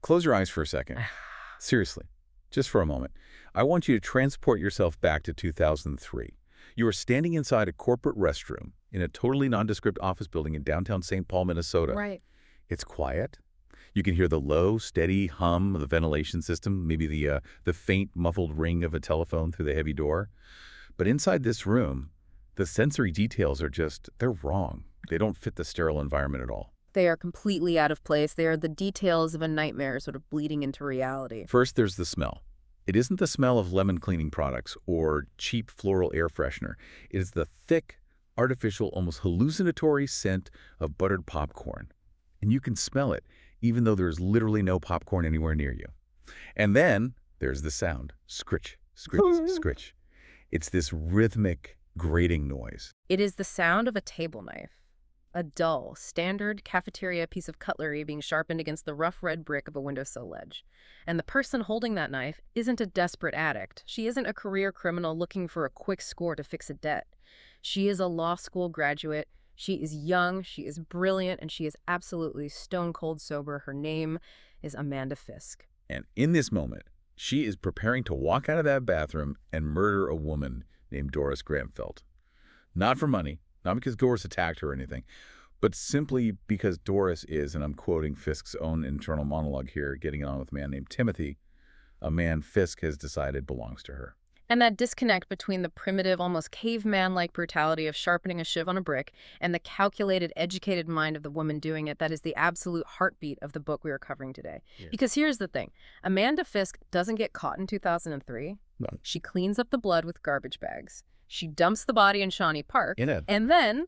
Close your eyes for a second. Seriously, just for a moment. I want you to transport yourself back to 2003. You are standing inside a corporate restroom in a totally nondescript office building in downtown St. Paul, Minnesota. Right. It's quiet. You can hear the low, steady hum of the ventilation system, maybe the faint, muffled ring of a telephone through the heavy door. But inside this room, the sensory details are they're wrong. They don't fit the sterile environment at all. They are completely out of place. They are the details of a nightmare sort of bleeding into reality. First, there's the smell. It isn't the smell of lemon cleaning products or cheap floral air freshener. It is the thick, artificial, almost hallucinatory scent of buttered popcorn. And you can smell it, even though there's literally no popcorn anywhere near you. And then there's the sound. Scritch, scritch, scritch. It's this rhythmic, grating noise. It is the sound of a table knife. A dull, standard cafeteria piece of cutlery being sharpened against the rough red brick of a windowsill ledge. And the person holding that knife isn't a desperate addict. She isn't a career criminal looking for a quick score to fix a debt. She is a law school graduate. She is young, she is brilliant, and she is absolutely stone-cold sober. Her name is Amanda Fisk. And in this moment, she is preparing to walk out of that bathroom and murder a woman named Doris Grandfelt. Not for money, not because Doris attacked her or anything, but simply because Doris is, and I'm quoting Fisk's own internal monologue here, getting on with a man named Timothy, a man Fisk has decided belongs to her. And that disconnect between the primitive, almost caveman-like brutality of sharpening a shiv on a brick and the calculated, educated mind of the woman doing it, that is the absolute heartbeat of the book we are covering today. Yeah. Because here's the thing. Amanda Fisk doesn't get caught in 2003. No. She cleans up the blood with garbage bags. She dumps the body in Shawnee Park. And then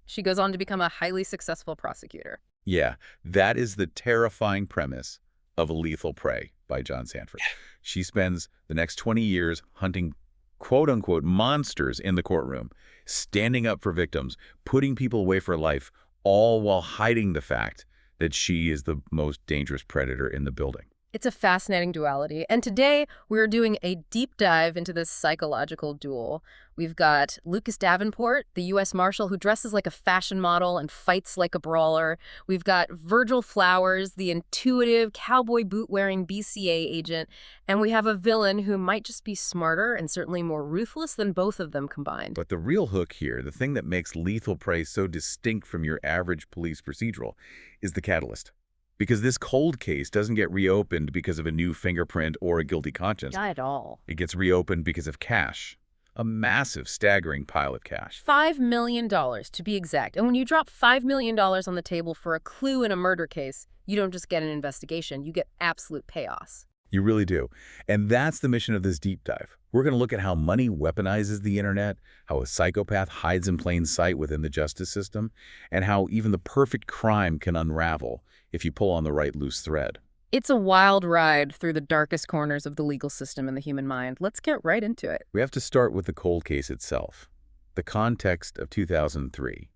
she goes on to become a highly successful prosecutor. Yeah, that is the terrifying premise of Lethal Prey by John Sandford. She spends the next 20 years hunting quote-unquote monsters in the courtroom, standing up for victims, putting people away for life, all while hiding the fact that she is the most dangerous predator in the building. It's a fascinating duality. And today, we're doing a deep dive into this psychological duel. We've got Lucas Davenport, the U.S. Marshal who dresses like a fashion model and fights like a brawler. We've got Virgil Flowers, the intuitive, cowboy boot-wearing BCA agent. And we have a villain who might just be smarter and certainly more ruthless than both of them combined. But the real hook here, the thing that makes Lethal Prey so distinct from your average police procedural, is the catalyst. Because this cold case doesn't get reopened because of a new fingerprint or a guilty conscience. Not at all. It gets reopened because of cash. A massive, staggering pile of cash. $5 million, to be exact. And when you drop $5 million on the table for a clue in a murder case, you don't just get an investigation, you get absolute chaos. You really do. And that's the mission of this deep dive. We're going to look at how money weaponizes the internet, how a psychopath hides in plain sight within the justice system, and how even the perfect crime can unravel if you pull on the right loose thread. It's a wild ride through the darkest corners of the legal system and the human mind. Let's get right into it. We have to start with the cold case itself, the context of 2003.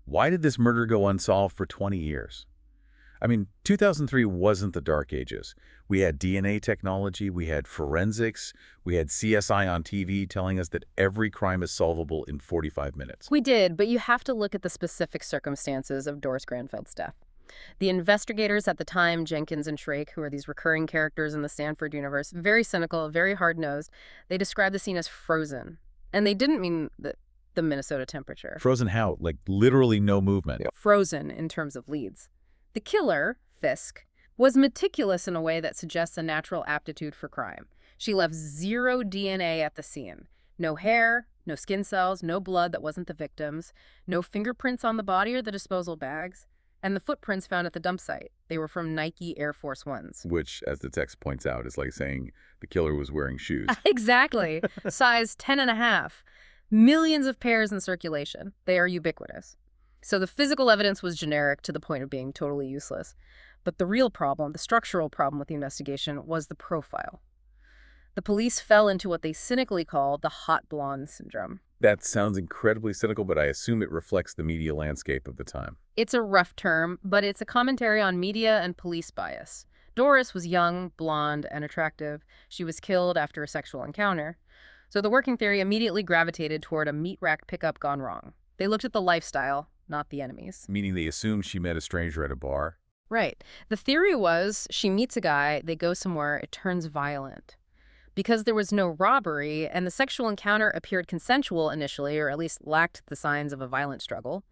Why did this murder go unsolved for 20 years? I mean, 2003 wasn't the Dark Ages. We had DNA technology, we had forensics, we had CSI on TV telling us that every crime is solvable in 45 minutes. We did, but you have to look at the specific circumstances of Doris Grandfelt's death. The investigators at the time, Jenkins and Shrake, who are these recurring characters in the Sandford universe, very cynical, very hard-nosed, they described the scene as frozen. And they didn't mean the Minnesota temperature. Frozen how? Like literally no movement? Yeah. Frozen in terms of leads. The killer, Fisk, was meticulous in a way that suggests a natural aptitude for crime. She left 0 DNA at the scene. No hair, no skin cells, no blood that wasn't the victim's, no fingerprints on the body or the disposal bags. And the footprints found at the dump site, they were from Nike Air Force Ones. Which, as the text points out, is like saying the killer was wearing shoes. Exactly. Size 10.5. Millions of pairs in circulation. They are ubiquitous. So the physical evidence was generic to the point of being totally useless. But the real problem, the structural problem with the investigation, was the profile. The police fell into what they cynically call the hot blonde syndrome. That sounds incredibly cynical, but I assume it reflects the media landscape of the time. It's a rough term, but it's a commentary on media and police bias. Doris was young, blonde, and attractive. She was killed after a sexual encounter. So the working theory immediately gravitated toward a meat rack pickup gone wrong. They looked at the lifestyle, not the enemies. Meaning they assumed she met a stranger at a bar? Right. The theory was she meets a guy, they go somewhere, it turns violent. Because there was no robbery and the sexual encounter appeared consensual initially, or at least lacked the signs of a violent struggle,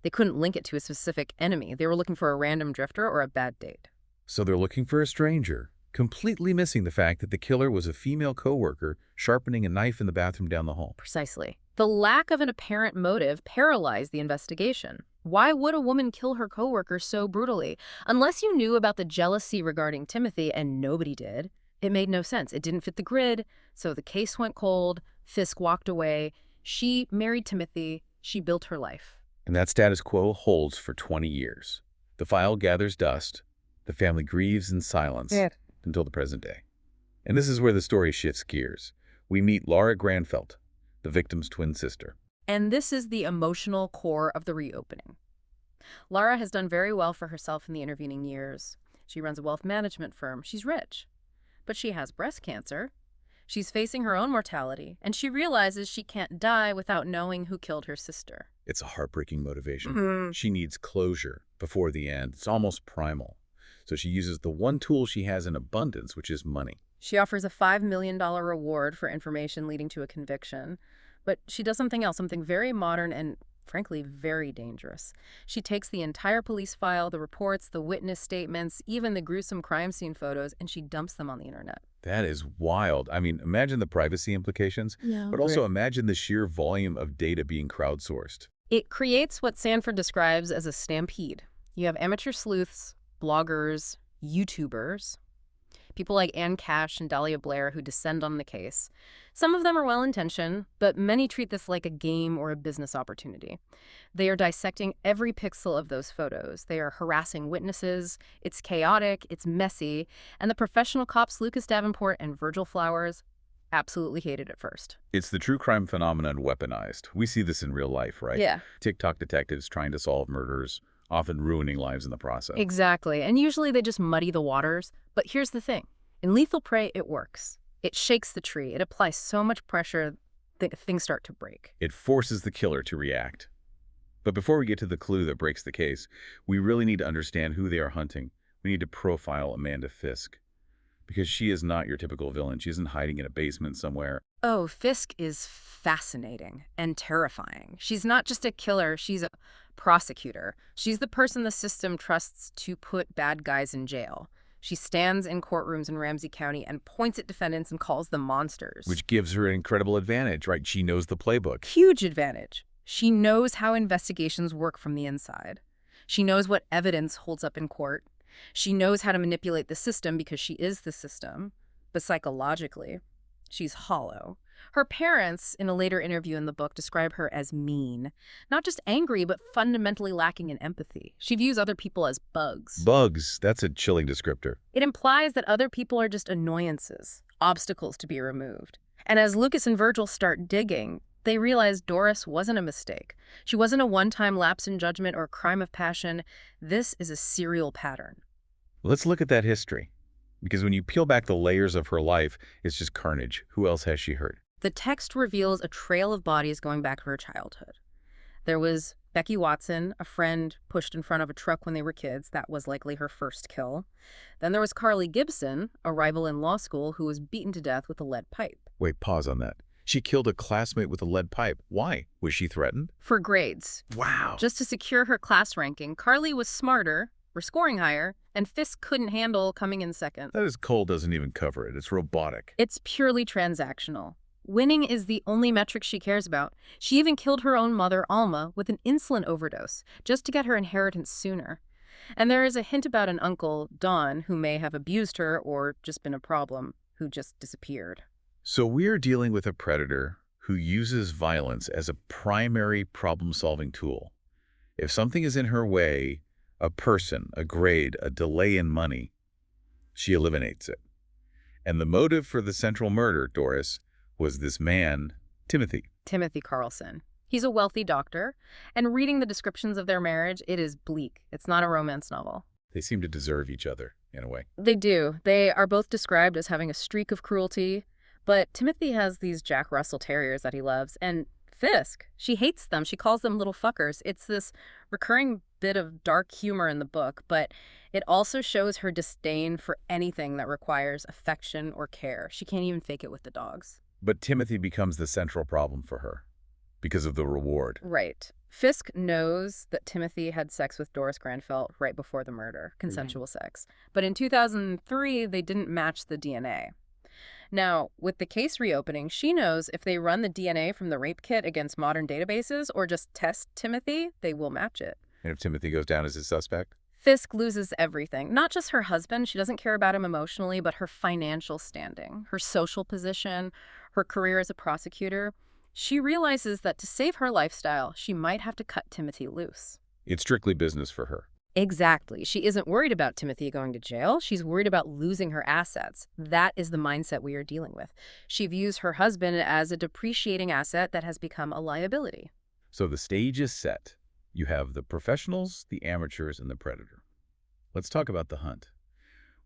they couldn't link it to a specific enemy. They were looking for a random drifter or a bad date. So they're looking for a stranger, completely missing the fact that the killer was a female coworker sharpening a knife in the bathroom down the hall. Precisely. The lack of an apparent motive paralyzed the investigation. Why would a woman kill her coworker so brutally? Unless you knew about the jealousy regarding Timothy, and nobody did, it made no sense. It didn't fit the grid, so the case went cold, Fisk walked away. She married Timothy, she built her life. And that status quo holds for 20 years. The file gathers dust. The family grieves in silence until the present day. And this is where the story shifts gears. We meet Lara Grandfelt, the victim's twin sister. And this is the emotional core of the reopening. Lara has done very well for herself in the intervening years. She runs a wealth management firm. She's rich. But she has breast cancer. She's facing her own mortality, and she realizes she can't die without knowing who killed her sister. It's a heartbreaking motivation. She needs closure before the end. It's almost primal. So she uses the one tool she has in abundance, which is money. She offers a $5 million reward for information leading to a conviction. But she does something else, something very modern and, frankly, very dangerous. She takes the entire police file, the reports, the witness statements, even the gruesome crime scene photos, and she dumps them on the internet. That is wild. I mean, imagine the privacy implications, but also imagine the sheer volume of data being crowdsourced. It creates what Sandford describes as a stampede. You have amateur sleuths, bloggers, YouTubers, people like Ann Cash and Dahlia Blair who descend on the case. Some of them are well-intentioned, but many treat this like a game or a business opportunity. They are dissecting every pixel of those photos. They are harassing witnesses. It's chaotic, it's messy, and the professional cops Lucas Davenport and Virgil Flowers absolutely hated it first. It's the true crime phenomenon weaponized. We see this in real life, right? Yeah. TikTok detectives trying to solve murders, often ruining lives in the process. Exactly. And usually they just muddy the waters. But here's the thing. In Lethal Prey, it works. It shakes the tree. It applies so much pressure that things start to break. It forces the killer to react. But before we get to the clue that breaks the case, we really need to understand who they are hunting. We need to profile Amanda Fisk. Because she is not your typical villain. She isn't hiding in a basement somewhere. Oh, Fisk is fascinating and terrifying. She's not just a killer, she's a prosecutor. She's the person the system trusts to put bad guys in jail. She stands in courtrooms in Ramsey County and points at defendants and calls them monsters. Which gives her an incredible advantage, right? She knows the playbook. Huge advantage. She knows how investigations work from the inside. She knows what evidence holds up in court. She knows how to manipulate the system because she is the system. But psychologically, she's hollow. Her parents, in a later interview in the book, describe her as mean. Not just angry, but fundamentally lacking in empathy. She views other people as bugs. Bugs, that's a chilling descriptor. It implies that other people are just annoyances, obstacles to be removed. And as Lucas and Virgil start digging, they realize Doris wasn't a mistake. She wasn't a one-time lapse in judgment or crime of passion. This is a serial pattern. Let's look at that history. Because when you peel back the layers of her life, it's just carnage. Who else has she hurt? The text reveals a trail of bodies going back to her childhood. There was Becky Watson, a friend pushed in front of a truck when they were kids. That was likely her first kill. Then there was Carly Gibson, a rival in law school who was beaten to death with a lead pipe. Wait, pause on that. She killed a classmate with a lead pipe. Why? Was she threatened? For grades. Wow. Just to secure her class ranking, Carly was smarter, were scoring higher, and Fisk couldn't handle coming in second. That is cold doesn't even cover it. It's robotic. It's purely transactional. Winning is the only metric she cares about. She even killed her own mother, Alma, with an insulin overdose, just to get her inheritance sooner. And there is a hint about an uncle, Don, who may have abused her or just been a problem, who just disappeared. So we're dealing with a predator who uses violence as a primary problem-solving tool. If something is in her way, a person, a grade, a delay in money, she eliminates it. And the motive for the central murder, Doris, was this man, Timothy. Timothy Carlson. He's a wealthy doctor, and reading the descriptions of their marriage, it is bleak. It's not a romance novel. They seem to deserve each other, in a way. They do. They are both described as having a streak of cruelty, but Timothy has these Jack Russell Terriers that he loves, and Fisk, she hates them. She calls them little fuckers. It's this recurring bit of dark humor in the book, but it also shows her disdain for anything that requires affection or care. She can't even fake it with the dogs. But Timothy becomes the central problem for her because of the reward. Right. Fisk knows that Timothy had sex with Doris Grandfelt right before the murder, consensual sex. But in 2003, they didn't match the DNA. Now, with the case reopening, she knows if they run the DNA from the rape kit against modern databases or just test Timothy, they will match it. And if Timothy goes down as a suspect? Fisk loses everything. Not just her husband, she doesn't care about him emotionally, but her financial standing, her social position, her career as a prosecutor. She realizes that to save her lifestyle, she might have to cut Timothy loose. It's strictly business for her. Exactly. She isn't worried about Timothy going to jail. She's worried about losing her assets. That is the mindset we are dealing with. She views her husband as a depreciating asset that has become a liability. So the stage is set. You have the professionals, the amateurs, and the predator. Let's talk about the hunt.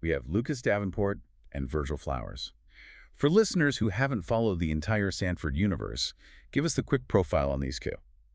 We have Lucas Davenport and Virgil Flowers. For listeners who haven't followed the entire Sandford universe, give us the quick profile on these two.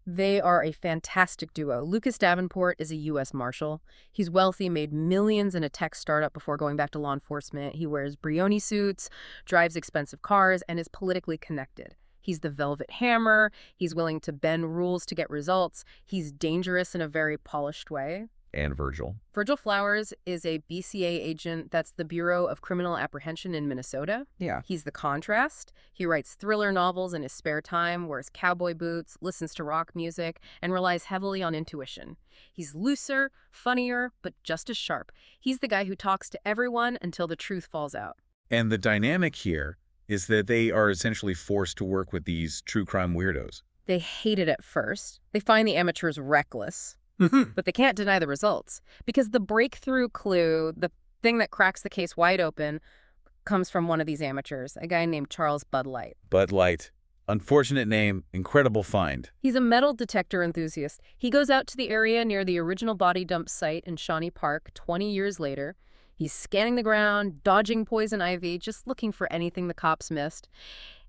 They are a fantastic duo. Lucas Davenport is a U.S. Marshal. He's wealthy, made millions in a tech startup before going back to law enforcement. He wears Brioni suits, drives expensive cars, and is politically connected. He's the velvet hammer. He's willing to bend rules to get results. He's dangerous in a very polished way. And Virgil. Virgil Flowers is a BCA agent. That's the Bureau of Criminal Apprehension in Minnesota. Yeah. He's the contrast. He writes thriller novels in his spare time, wears cowboy boots, listens to rock music, and relies heavily on intuition. He's looser, funnier, but just as sharp. He's the guy who talks to everyone until the truth falls out. And the dynamic here is that they are essentially forced to work with these true crime weirdos. They hate it at first. They find the amateurs reckless. But they can't deny the results because the breakthrough clue, the thing that cracks the case wide open, comes from one of these amateurs, a guy named Charles Bud Light. Bud Light. Unfortunate name, incredible find. He's a metal detector enthusiast. He goes out to the area near the original body dump site in Shawnee Park 20 years later. He's scanning the ground, dodging poison ivy, just looking for anything the cops missed.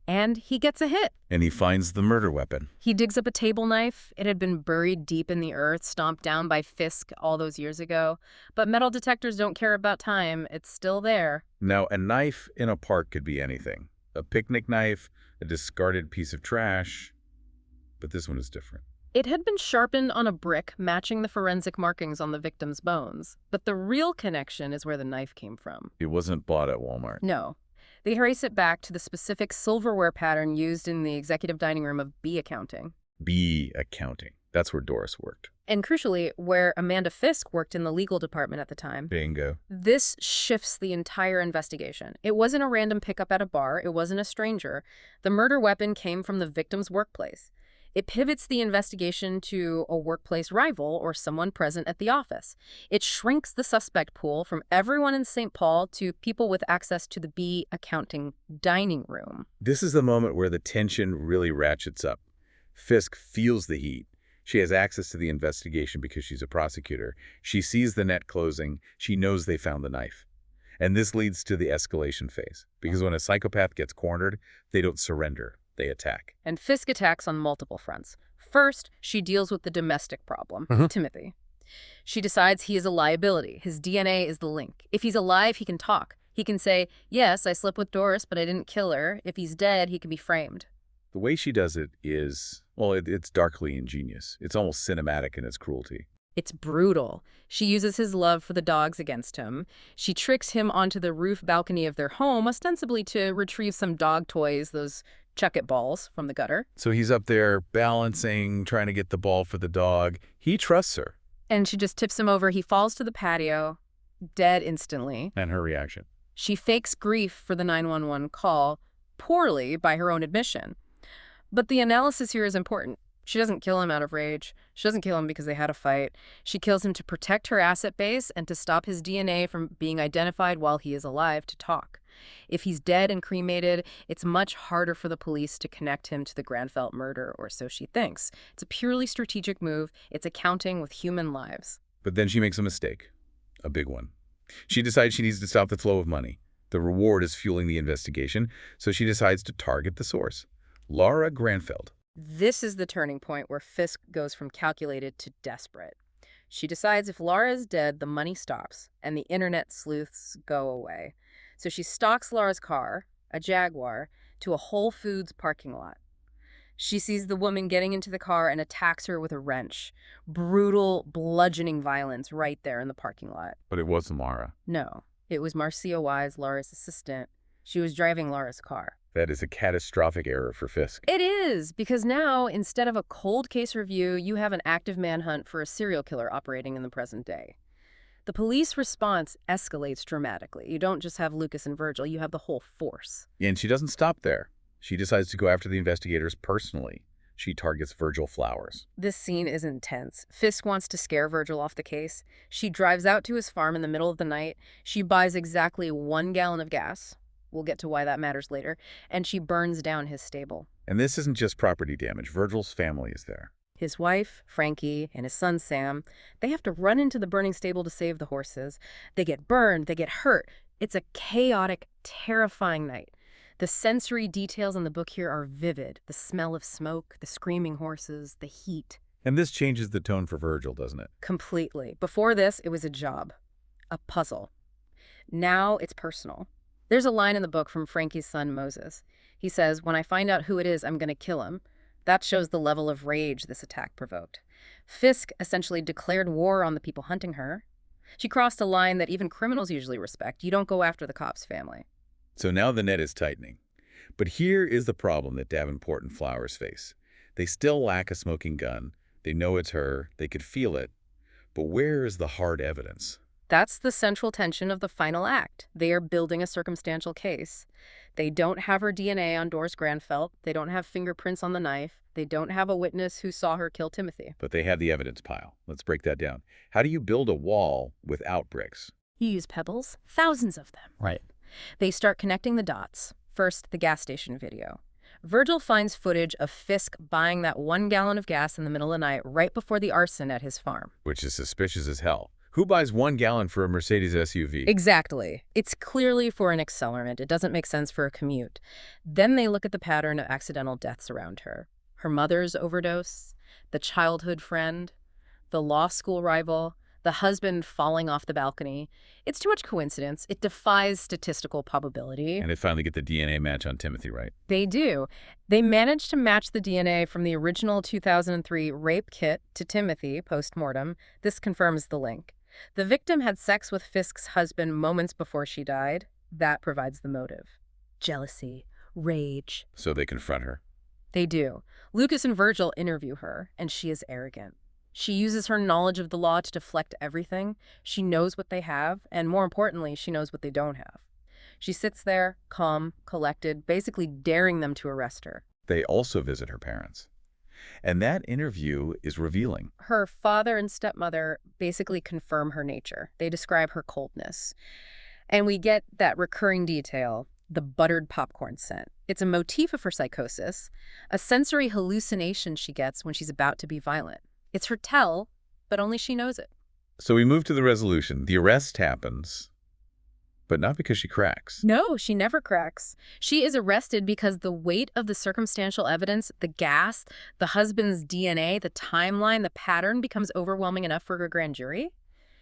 And he gets a hit. And he finds the murder weapon. He digs up a table knife. It had been buried deep in the earth, stomped down by Fisk all those years ago. But metal detectors don't care about time. It's still there. Now, a knife in a park could be anything. A picnic knife, a discarded piece of trash. But this one is different. It had been sharpened on a brick, matching the forensic markings on the victim's bones. But the real connection is where the knife came from. It wasn't bought at Walmart. No. They trace it back to the specific silverware pattern used in the executive dining room of B accounting. B accounting. That's where Doris worked. And crucially, where Amanda Fisk worked in the legal department at the time. Bingo. This shifts the entire investigation. It wasn't a random pickup at a bar. It wasn't a stranger. The murder weapon came from the victim's workplace. It pivots the investigation to a workplace rival or someone present at the office. It shrinks the suspect pool from everyone in St. Paul to people with access to the B accounting dining room. This is the moment where the tension really ratchets up. Fisk feels the heat. She has access to the investigation because she's a prosecutor. She sees the net closing. She knows they found the knife. And this leads to the escalation phase. Because when a psychopath gets cornered, they don't surrender. They attack. And Fisk attacks on multiple fronts. First, she deals with the domestic problem, Timothy. She decides he is a liability. His DNA is the link. If he's alive, he can talk. He can say, yes, I slept with Doris, but I didn't kill her. If he's dead, he can be framed. The way she does it is, well, it's darkly ingenious. It's almost cinematic in its cruelty. It's brutal. She uses his love for the dogs against him. She tricks him onto the roof balcony of their home, ostensibly to retrieve some dog toys, those chuck-it balls from the gutter. So he's up there balancing, trying to get the ball for the dog. He trusts her. And she just tips him over. He falls to the patio, dead instantly. And her reaction. She fakes grief for the 911 call, poorly by her own admission. But the analysis here is important. She doesn't kill him out of rage. She doesn't kill him because they had a fight. She kills him to protect her asset base and to stop his DNA from being identified while he is alive to talk. If he's dead and cremated, it's much harder for the police to connect him to the Grandfelt murder, or so she thinks. It's a purely strategic move. It's accounting with human lives. But then she makes a mistake. A big one. She decides she needs to stop the flow of money. The reward is fueling the investigation, so she decides to target the source. Lara Grandfelt. This is the turning point where Fisk goes from calculated to desperate. She decides if Lara is dead, the money stops, and the internet sleuths go away. So she stalks Lara's car, a Jaguar, to a Whole Foods parking lot. She sees the woman getting into the car and attacks her with a wrench. Brutal, bludgeoning violence right there in the parking lot. But it wasn't Lara. No, it was Marcia Wise, Lara's assistant. She was driving Lara's car. That is a catastrophic error for Fisk. It is, because now, instead of a cold case review, you have an active manhunt for a serial killer operating in the present day. The police response escalates dramatically. You don't just have Lucas and Virgil, you have the whole force. And she doesn't stop there. She decides to go after the investigators personally. She targets Virgil Flowers. This scene is intense. Fisk wants to scare Virgil off the case. She drives out to his farm in the middle of the night. She buys exactly 1 gallon of gas. We'll get to why that matters later. And she burns down his stable. And this isn't just property damage. Virgil's family is there. His wife, Frankie, and his son, Sam, they have to run into the burning stable to save the horses. They get burned, they get hurt. It's a chaotic, terrifying night. The sensory details in the book here are vivid. The smell of smoke, the screaming horses, the heat. And this changes the tone for Virgil, doesn't it? Completely. Before this, it was a job, a puzzle. Now it's personal. There's a line in the book from Frankie's son, Moses. He says, "When I find out who it is, I'm going to kill him." That shows the level of rage this attack provoked. Fisk essentially declared war on the people hunting her. She crossed a line that even criminals usually respect. You don't go after the cop's family. So now the net is tightening. But here is the problem that Davenport and Flowers face. They still lack a smoking gun. They know it's her. They could feel it. But where is the hard evidence? That's the central tension of the final act. They are building a circumstantial case. They don't have her DNA on Doris Grandfelt. They don't have fingerprints on the knife. They don't have a witness who saw her kill Timothy. But they have the evidence pile. Let's break that down. How do you build a wall without bricks? You use pebbles, thousands of them. Right. They start connecting the dots. First, the gas station video. Virgil finds footage of Fisk buying that 1 gallon of gas in the middle of the night right before the arson at his farm. Which is suspicious as hell. Who buys 1 gallon for a Mercedes SUV? Exactly. It's clearly for an accelerant. It doesn't make sense for a commute. Then they look at the pattern of accidental deaths around her. Her mother's overdose, the childhood friend, the law school rival, the husband falling off the balcony. It's too much coincidence. It defies statistical probability. And they finally get the DNA match on Timothy, right? They do. They managed to match the DNA from the original 2003 rape kit to Timothy post-mortem. This confirms the link. The victim had sex with Fisk's husband moments before she died. That provides the motive. Jealousy, rage. So they confront her. They do. Lucas and Virgil interview her, and she is arrogant. She uses her knowledge of the law to deflect everything. She knows what they have, and more importantly, she knows what they don't have. She sits there, calm, collected, basically daring them to arrest her. They also visit her parents. And that interview is revealing. Her father and stepmother basically confirm her nature. They describe her coldness. And we get that recurring detail, the buttered popcorn scent. It's a motif of her psychosis, a sensory hallucination she gets when she's about to be violent. It's her tell, but only she knows it. So we move to the resolution. The arrest happens, but not because she cracks. No, she never cracks. She is arrested because the weight of the circumstantial evidence, the gas, the husband's DNA, the timeline, the pattern becomes overwhelming enough for her grand jury.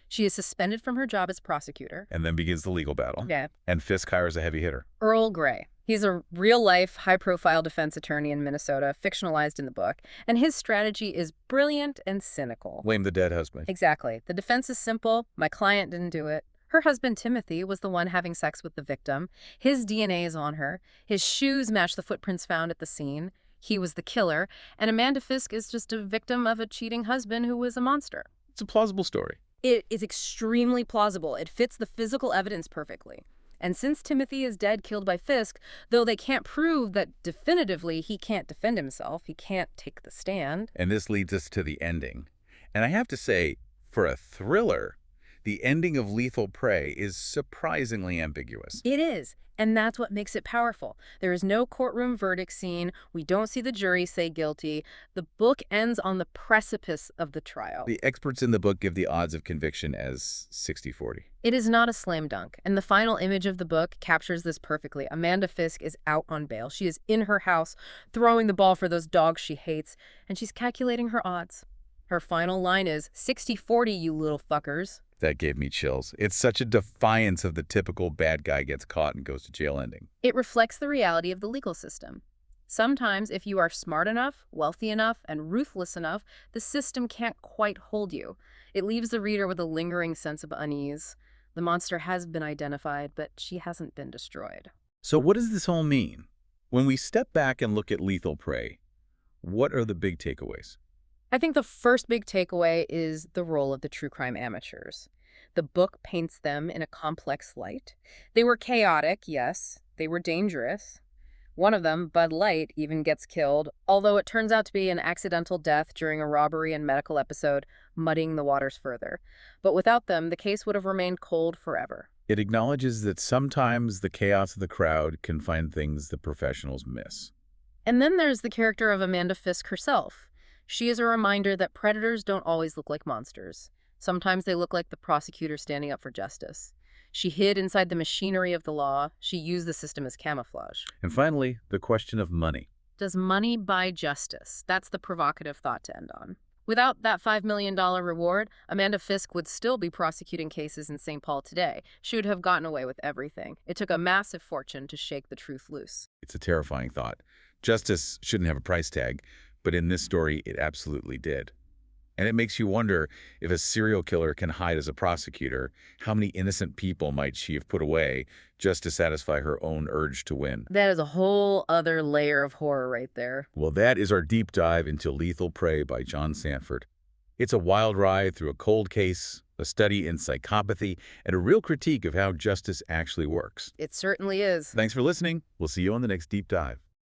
She is suspended from her job as prosecutor. And then begins the legal battle. Yeah. And Fisk hires a heavy hitter. Earl Grey. He's a real-life, high-profile defense attorney in Minnesota, fictionalized in the book, and his strategy is brilliant and cynical. Blame the dead husband. Exactly. The defense is simple. My client didn't do it. Her husband, Timothy, was the one having sex with the victim. His DNA is on her. His shoes match the footprints found at the scene. He was the killer. And Amanda Fisk is just a victim of a cheating husband who was a monster. It's a plausible story. It is extremely plausible. It fits the physical evidence perfectly. And since Timothy is dead, killed by Fisk, though they can't prove that definitively he can't defend himself, he can't take the stand. And this leads us to the ending. And I have to say, for a thriller, the ending of Lethal Prey is surprisingly ambiguous. It is. And that's what makes it powerful. There is no courtroom verdict scene. We don't see the jury say guilty. The book ends on the precipice of the trial. The experts in the book give the odds of conviction as 60-40. It is not a slam dunk. And the final image of the book captures this perfectly. Amanda Fisk is out on bail. She is in her house, throwing the ball for those dogs she hates, and she's calculating her odds. Her final line is, 60-40, you little fuckers. That gave me chills. It's such a defiance of the typical bad guy gets caught and goes to jail ending. It reflects the reality of the legal system. Sometimes, if you are smart enough, wealthy enough, and ruthless enough, the system can't quite hold you. It leaves the reader with a lingering sense of unease. The monster has been identified, but she hasn't been destroyed. So what does this all mean? When we step back and look at Lethal Prey, what are the big takeaways? I think the first big takeaway is the role of the true crime amateurs. The book paints them in a complex light. They were chaotic, yes. They were dangerous. One of them, Bud Light, even gets killed, although it turns out to be an accidental death during a robbery and medical episode, muddying the waters further. But without them, the case would have remained cold forever. It acknowledges that sometimes the chaos of the crowd can find things the professionals miss. And then there's the character of Amanda Fisk herself. She is a reminder that predators don't always look like monsters. Sometimes they look like the prosecutor standing up for justice. She hid inside the machinery of the law. She used the system as camouflage. And finally, the question of money. Does money buy justice? That's the provocative thought to end on. Without that $5 million reward, Amanda Fisk would still be prosecuting cases in St. Paul today. She would have gotten away with everything. It took a massive fortune to shake the truth loose. It's a terrifying thought. Justice shouldn't have a price tag, but in this story, it absolutely did. And it makes you wonder, if a serial killer can hide as a prosecutor, how many innocent people might she have put away just to satisfy her own urge to win? That is a whole other layer of horror right there. Well, that is our deep dive into Lethal Prey by John Sandford. It's a wild ride through a cold case, a study in psychopathy, and a real critique of how justice actually works. It certainly is. Thanks for listening. We'll see you on the next deep dive.